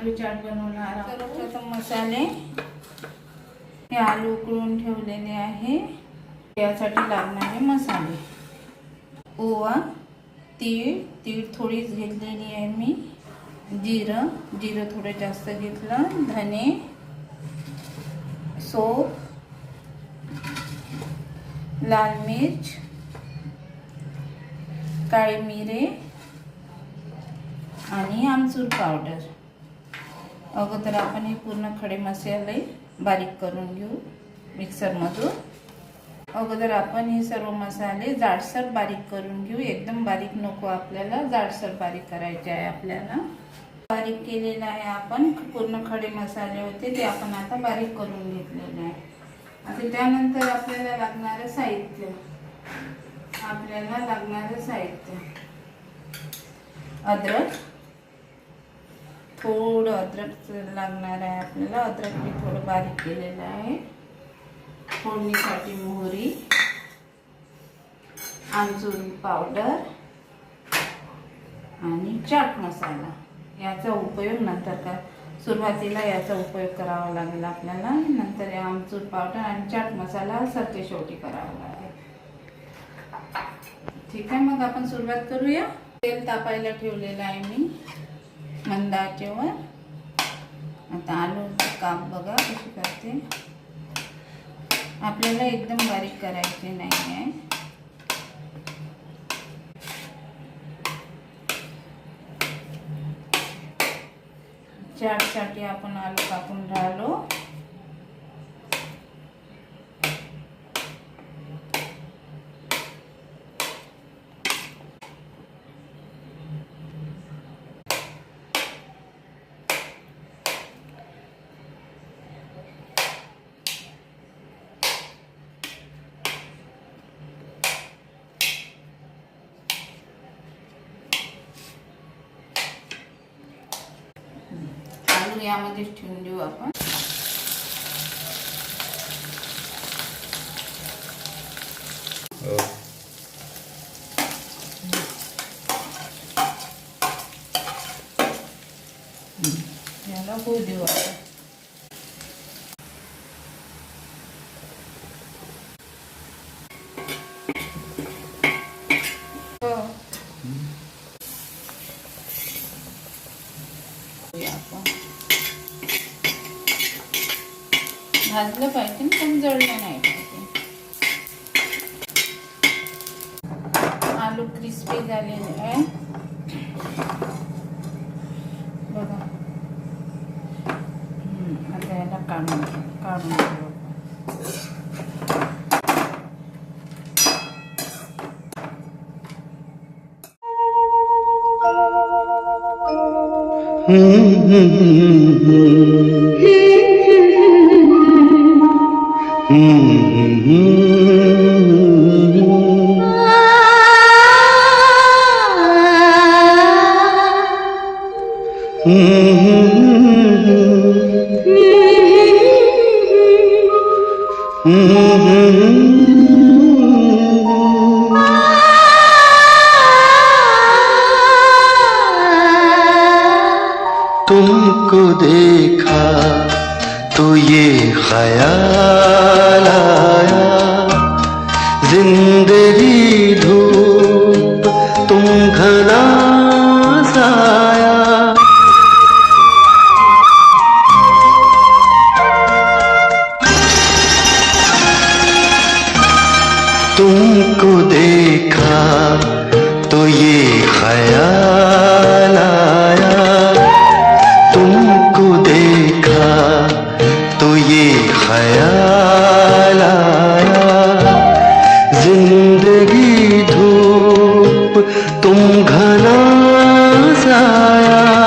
आलू चाट बनवणार आहोत। सर्वप्रथम मसाले, हे आलू उकळून ठेवलेले आहे, यासाठी लागणारे मसाले, ओवा, तीळ थोडीच घेतलेली आहे मी, जिरं थोडं जास्त घेतलं, धने, सौंफ, लाल मिर्च, काळी मिरे आणि आमचूर पावडर। अगोदर आपण हे पूर्ण खडे मसाले बारीक करून घेऊ मिक्सरमधून। अगोदर आपण हे सर्व मसाले जाडसर बारीक करून घेऊ, एकदम बारीक नको आपल्याला, जाडसर बारीक करायचे आहे आपल्याला। बारीक केलेला आहे आपण, पूर्ण खडे मसाले होते ते आपण आता बारीक करून घेतलेले आहे। आता त्यानंतर आपल्याला लागणारे साहित्य, अद्रक, थोडं अद्रक लागणार आहे आपल्याला, अद्रक मी थोडं बारीक केलेलं आहे। फोडणीसाठी मोहरी, आमचूर पावडर आणि चाट मसाला। याचा उपयोग नंतर का, सुरुवातीला याचा उपयोग करावा लागेल आपल्याला, नंतर आमचूर पावडर आणि चाट मसाला सरते शेवटी करावा लागेल। ठीक आहे, मग आपण सुरुवात करूया। तेल तापायला ठेवलेलं आहे मी मंद आचेवर। आता आलूचे काप बघा कशी करते, आपल्याला एकदम बारीक करायचे नाही आहे। चाटसाठी आपण आलू कापून राहिलो। यामध्ये ठेवून देऊ आपण। याला होऊ देऊ आपण। भाजलं पाहिजे पण जळलं नाही पाहिजे। आलू क्रिस्पी झालेले आहे बघा। आता याला काढून घेऊ। तुमको देखा तो ये ख्याल आया, जिंदगी धूप तुम घना साया। तुमको देखा तो ये ख्याल आया, तुमको देखा तो ये ख्याल आया, जिंदगी धूप तुम घना साया।